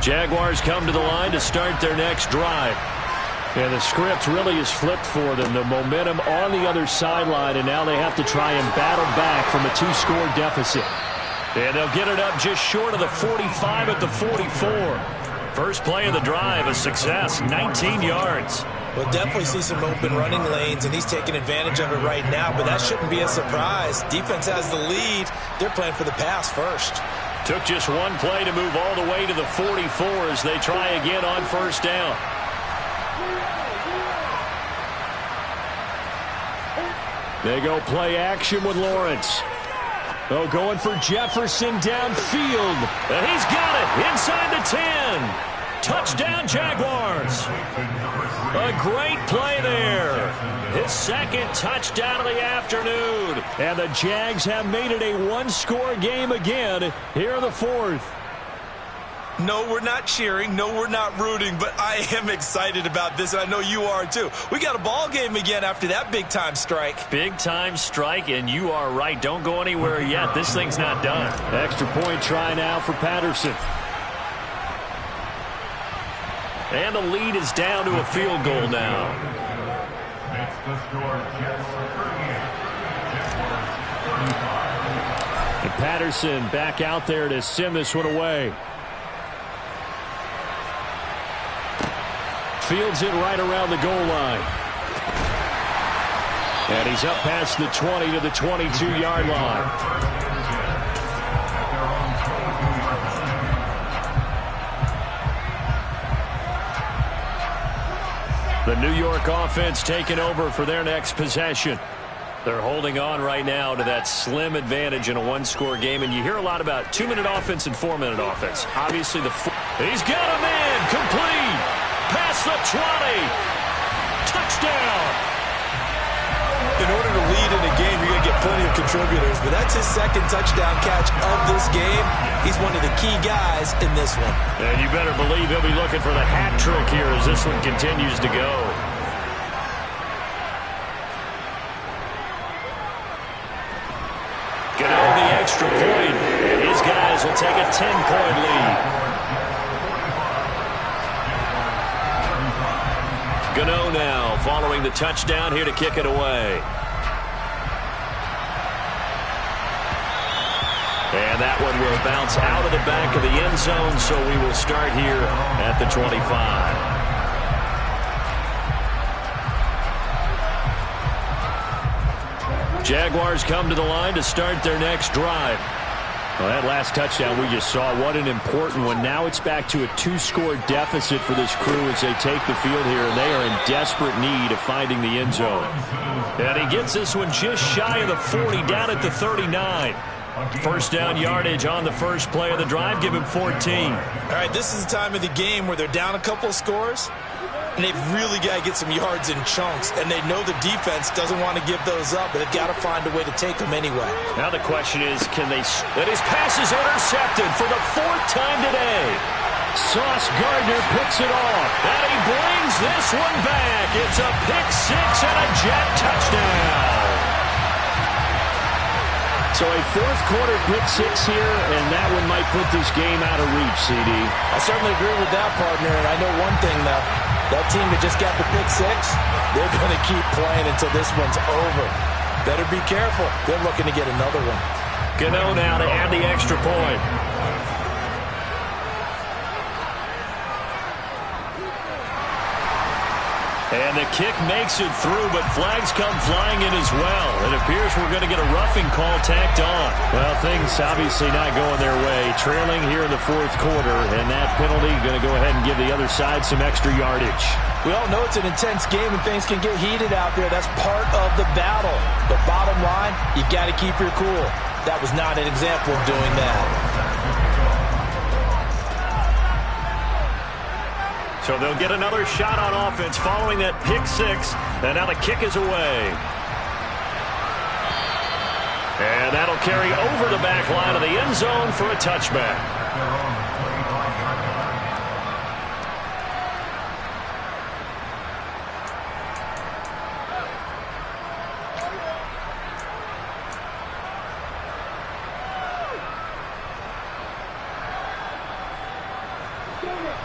Jaguars come to the line to start their next drive. And the script really is flipped for them. The momentum on the other sideline, and now they have to try and battle back from a 2-score deficit. And they'll get it up just short of the 45 at the 44. First play of the drive, a success, 19 yards. We'll definitely see some open running lanes, and he's taking advantage of it right now, but that shouldn't be a surprise. Defense has the lead. They're playing for the pass first. Took just one play to move all the way to the 44 as they try again on first down. They go play action with Lawrence. Oh, going for Jefferson downfield. And he's got it inside the 10. Touchdown, Jaguars. A great play there. His second touchdown of the afternoon. And the Jags have made it a 1-score game again here in the fourth. No, we're not cheering. No, we're not rooting, but I am excited about this, and I know you are too. We got a ball game again after that big-time strike. Big-time strike, and you are right. Don't go anywhere yet. This thing's not done. Extra point try now for Patterson. And the lead is down to a field goal now. Makes the score Jets 38. Jaguars 35. And Patterson back out there to send this one away. Fields it right around the goal line. And he's up past the 20 to the 22-yard line. The New York offense taking over for their next possession. They're holding on right now to that slim advantage in a 1-score game. And you hear a lot about 2-minute offense and 4-minute offense. Obviously, he's got a man complete. Past the 20. Touchdown. In order to lead in a game, you're going to get plenty of contributors, but that's his second touchdown catch of this game. He's one of the key guys in this one. And you better believe he'll be looking for the hat trick here as this one continues to go. Gonna owe the extra point, and his guys will take a 10-point lead. Gano now following the touchdown here to kick it away. And that one will bounce out of the back of the end zone, so we will start here at the 25. Jaguars come to the line to start their next drive. Well, that last touchdown we just saw, what an important one. Now it's back to a 2-score deficit for this crew as they take the field here, and they are in desperate need of finding the end zone. And he gets this one just shy of the 40, down at the 39. First down yardage on the first play of the drive, give him 14. All right, this is the time of the game where they're down a couple of scores, and they've really got to get some yards in chunks, and they know the defense doesn't want to give those up, but they've got to find a way to take them anyway. Now the question is, can they... And his pass is intercepted for the 4th time today. Sauce Gardner picks it off, and he brings this one back. It's a pick 6 and a Jet touchdown. So a 4th-quarter pick 6 here, and that one might put this game out of reach, CD. I certainly agree with that, partner, and I know one thing, though. That team that just got the pick 6, they're going to keep playing until this one's over. Better be careful. They're looking to get another one. Gano now to add the extra point. And the kick makes it through, but flags come flying in as well. It appears we're going to get a roughing call tacked on. Well, things obviously not going their way. Trailing here in the 4th quarter, and that penalty going to go ahead and give the other side some extra yardage. We all know it's an intense game and things can get heated out there. That's part of the battle. But bottom line, you got to keep your cool. That was not an example of doing that. So they'll get another shot on offense following that pick 6, and now the kick is away. And that'll carry over the back line of the end zone for a touchback.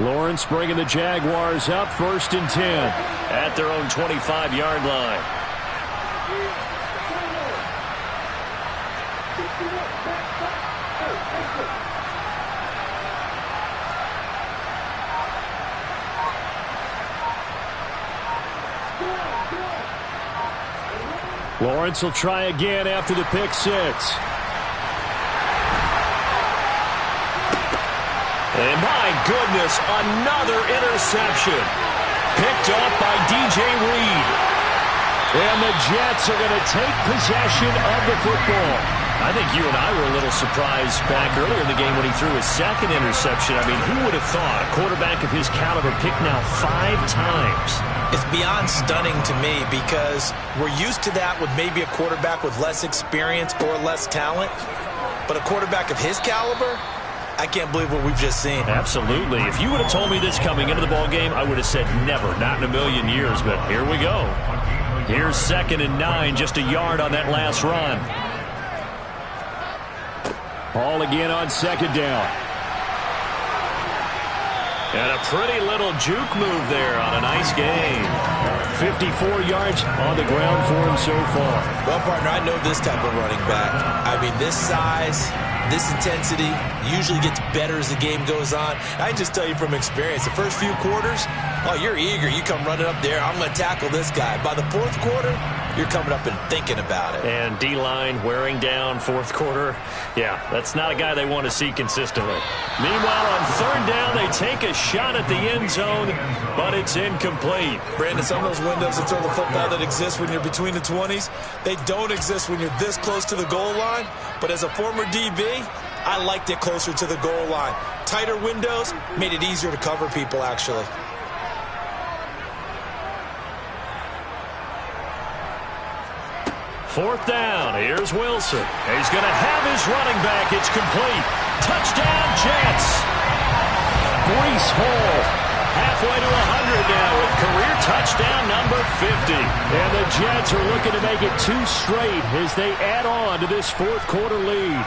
Lawrence bringing the Jaguars up 1st and 10 at their own 25-yard line. Lawrence will try again after the pick six. And my goodness, another interception. Picked off by DJ Reed. And the Jets are going to take possession of the football. I think you and I were a little surprised back earlier in the game when he threw his second interception. I mean, who would have thought a quarterback of his caliber picked now 5 times? It's beyond stunning to me because we're used to that with maybe a quarterback with less experience or less talent. But a quarterback of his caliber, I can't believe what we've just seen. Absolutely. If you would have told me this coming into the ball game, I would have said never, not in a million years. But here we go. Here's 2nd and 9, just a yard on that last run. Ball again on 2nd down. And a pretty little juke move there on a nice game. 54 yards on the ground for him so far. Well, partner, I know this type of running back. I mean, this size, this intensity usually gets better as the game goes on. I just tell you from experience, the first few quarters, oh, you're eager. You come running up there, I'm going to tackle this guy. By the 4th quarter, you're coming up and thinking about it. And D-line wearing down 4th quarter. Yeah, that's not a guy they want to see consistently. Meanwhile, on 3rd down, they take a shot at the end zone, but it's incomplete. Brandon, some of those windows to throw the football that exist when you're between the 20s, they don't exist when you're this close to the goal line. But as a former DB, I liked it closer to the goal line. Tighter windows made it easier to cover people, actually. Fourth down. Here's Wilson. He's going to have his running back. It's complete. Touchdown, Jets. Breece Hall halfway to 100 now with career touchdown number 50. And the Jets are looking to make it 2 straight as they add on to this 4th quarter lead.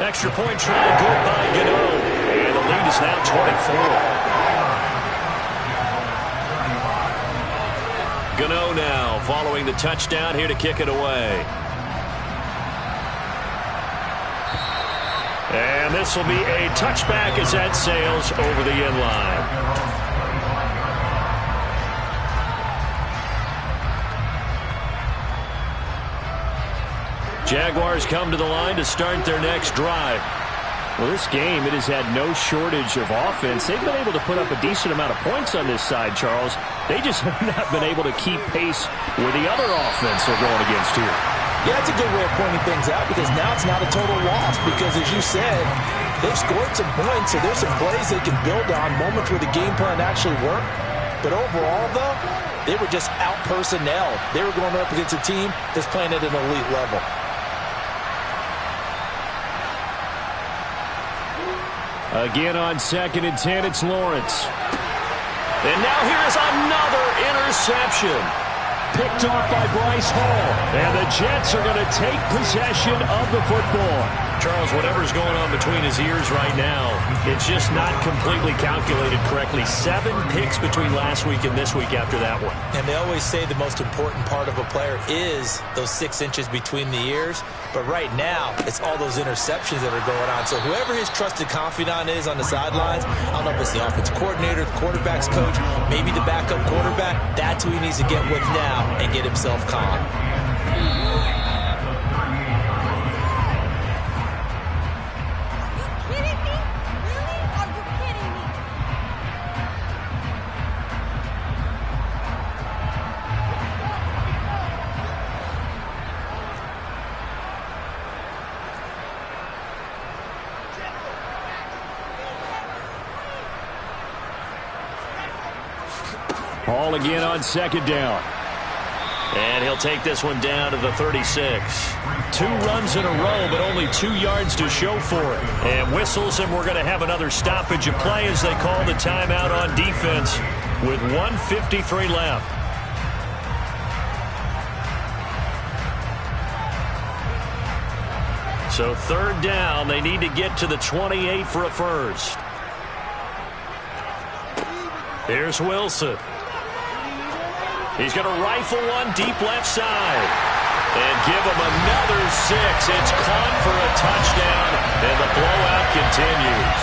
Extra point try good by Gano. And the lead is now 24. Gano now following the touchdown here to kick it away. And this will be a touchback as that sails over the end line. Jaguars come to the line to start their next drive. Well, this game, it has had no shortage of offense. They've been able to put up a decent amount of points on this side, Charles. They just have not been able to keep pace with the other offense they're going against here. Yeah, that's a good way of pointing things out because now it's not a total loss because, as you said, they've scored some points, so there's some plays they can build on, moments where the game plan actually worked. But overall, though, they were just out-personnel. They were going up against a team that's playing at an elite level. Again on 2nd and 10, it's Lawrence. And now here is another interception. Picked off by Bryce Hall. And the Jets are going to take possession of the football. Charles, whatever's going on between his ears right now, it's just not completely calculated correctly. 7 picks between last week and this week after that one. And they always say the most important part of a player is those 6 inches between the ears. But right now, it's all those interceptions that are going on. So whoever his trusted confidant is on the sidelines, I don't know if it's the offensive coordinator, the quarterback's coach, maybe the backup quarterback, that's who he needs to get with now and get himself calm. Ball again on 2nd down. And he'll take this one down to the 36. 2 runs in a row, but only 2 yards to show for it. And whistles, and we're going to have another stoppage of play as they call the timeout on defense with 1:53 left. So 3rd down, they need to get to the 28 for a first. Here's Wilson. He's going to rifle one deep left side. And give him another 6. It's caught for a touchdown, and the blowout continues.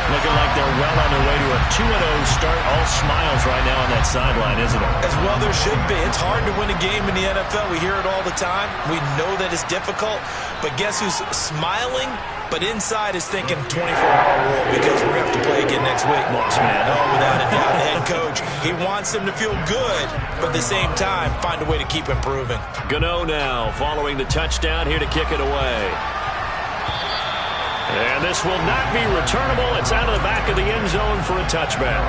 Looking like they're well on their way to a 2-0 start. All smiles right now on that sideline, isn't it? As well there should be. It's hard to win a game in the NFL. We hear it all the time. We know that it's difficult. But guess who's smiling? But inside is thinking 24-hour rule because we're going to have to play again next week. Lost man. Oh, without a doubt, the head coach. He wants them to feel good, but at the same time, find a way to keep improving. Gano now following the touchdown here to kick it away. And this will not be returnable. It's out of the back of the end zone for a touchback.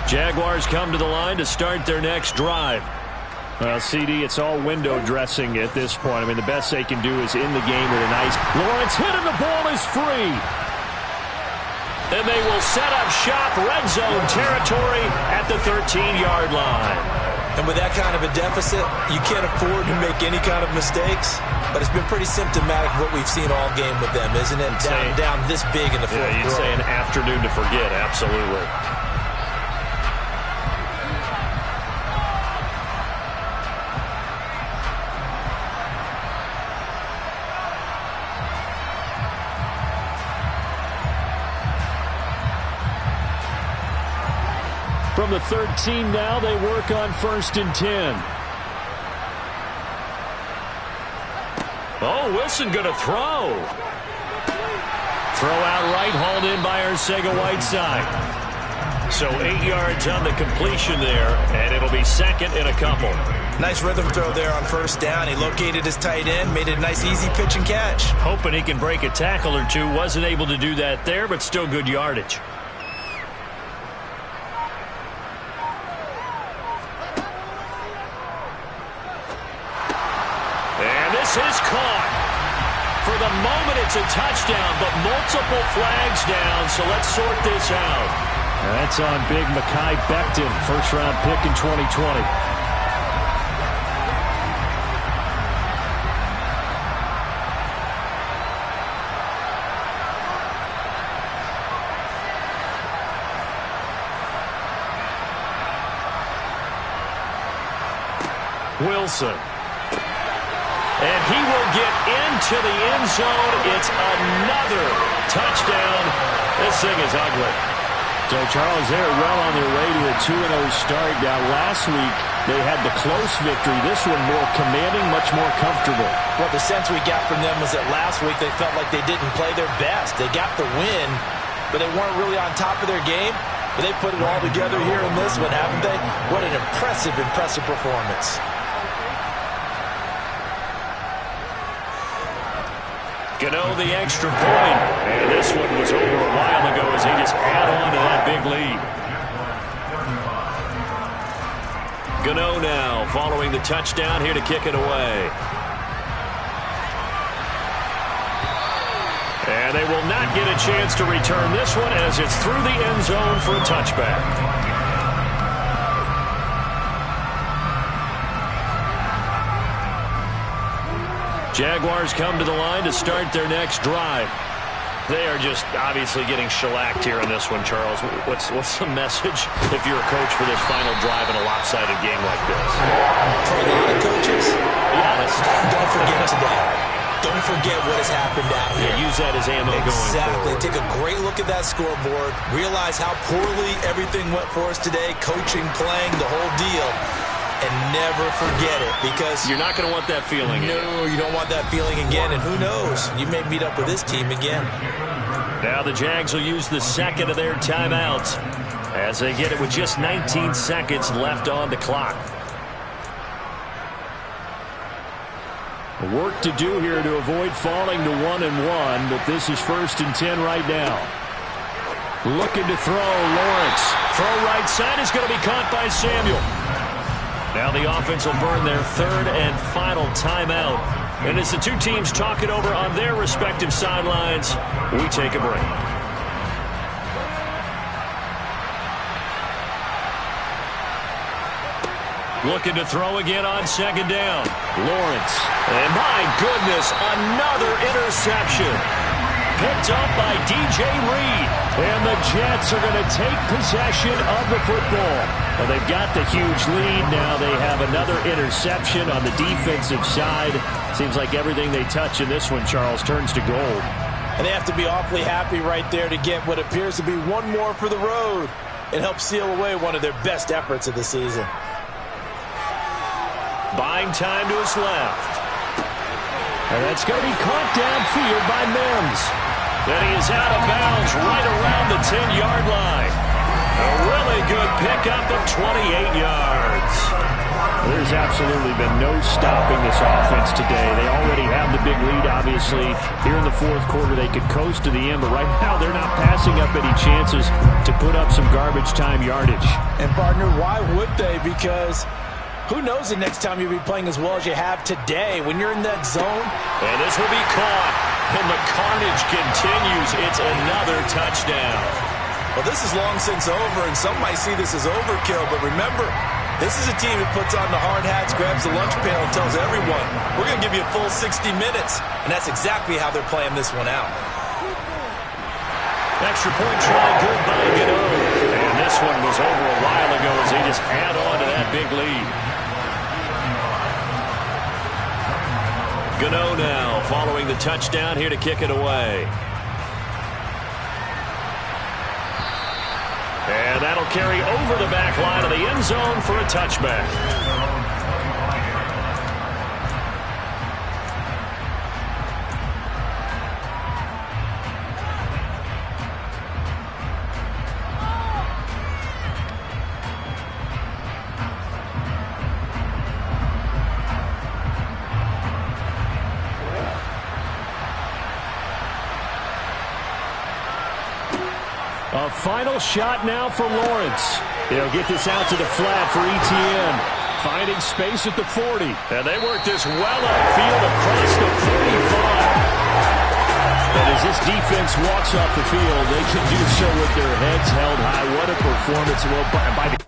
Jaguars come to the line to start their next drive. Well, CD, it's all window dressing at this point. I mean, the best they can do is in the game with a nice Lawrence hit, and the ball is free. And they will set up shop, red zone territory at the 13-yard line. And with that kind of a deficit, you can't afford to make any kind of mistakes. But it's been pretty symptomatic of what we've seen all game with them, isn't it? Down this big in the fourth quarter. You'd say an afternoon to forget, absolutely. From the 13 now, they work on 1st and 10. Oh, Wilson going to throw. Throw out right, hauled in by Arcega-Whiteside. So 8 yards on the completion there, and it'll be 2nd and a couple. Nice rhythm throw there on 1st down. He located his tight end, made it a nice easy pitch and catch. Hoping he can break a tackle or two. Wasn't able to do that there, but still good yardage. Is caught. For the moment, it's a touchdown, but multiple flags down, so let's sort this out. That's on big Mekhi Becton, first-round pick in 2020. Wilson. And he will get into the end zone. It's another touchdown. This thing is ugly. So, Charles, they're well on their way to a 2-0 start. Now, last week, they had the close victory. This one more commanding, much more comfortable. Well, the sense we got from them was that last week they felt like they didn't play their best. They got the win, but they weren't really on top of their game. But they put it all together here in this one, haven't they? What an impressive performance. Gano the extra point. And this one was over a while ago as they just add on to that big lead. Gano now following the touchdown here to kick it away. And they will not get a chance to return this one as it's through the end zone for a touchback. Jaguars come to the line to start their next drive. They are just obviously getting shellacked here in this one, Charles. What's the message if you're a coach for this final drive in a lopsided game like this? For a lot of coaches, don't forget today. Don't forget what has happened out here. Yeah, use that as ammo going forward. Take a great look at that scoreboard. Realize how poorly everything went for us today. Coaching, playing, the whole deal. And never forget it, because you're not going to want that feeling again. No, you don't want that feeling again, and who knows? You may meet up with this team again. Now the Jags will use the 2nd of their timeouts as they get it with just 19 seconds left on the clock. Work to do here to avoid falling to 1-1, but this is 1st and 10 right now. Looking to throw, Lawrence. Throw right side is going to be caught by Samuel. Now the offense will burn their third and final timeout. And as the two teams talk it over on their respective sidelines, we take a break. Looking to throw again on second down. Lawrence. And my goodness, another interception. Picked up by DJ Reed. And the Jets are going to take possession of the football. Well, they've got the huge lead. Now they have another interception on the defensive side. Seems like everything they touch in this one, Charles, turns to gold. And they have to be awfully happy right there to get what appears to be one more for the road. It helps seal away one of their best efforts of the season. Buying time to his left. And that's going to be caught downfield by Mims. Then he is out of bounds right around the 10-yard line. A really good pickup of 28 yards. There's absolutely been no stopping this offense today. They already have the big lead, obviously. Here in the fourth quarter, they could coast to the end, but right now they're not passing up any chances to put up some garbage time yardage. And, partner, why would they? Because who knows the next time you'll be playing as well as you have today when you're in that zone. And this will be caught. And the carnage continues. It's another touchdown. Well, this is long since over, and some might see this as overkill. But remember, this is a team that puts on the hard hats, grabs the lunch pail, and tells everyone, we're going to give you a full 60 minutes. And that's exactly how they're playing this one out. Extra point try, good by Gano. And this one was over a while ago as they just add on to that big lead. Gano now following the touchdown here to kick it away. And that'll carry over the back line of the end zone for a touchback. A final shot now for Lawrence. They'll get this out to the flat for ETN. Finding space at the 40. And they work this well upfield across the 45. And as this defense walks off the field, they can do so with their heads held high. What a performance. Well, by the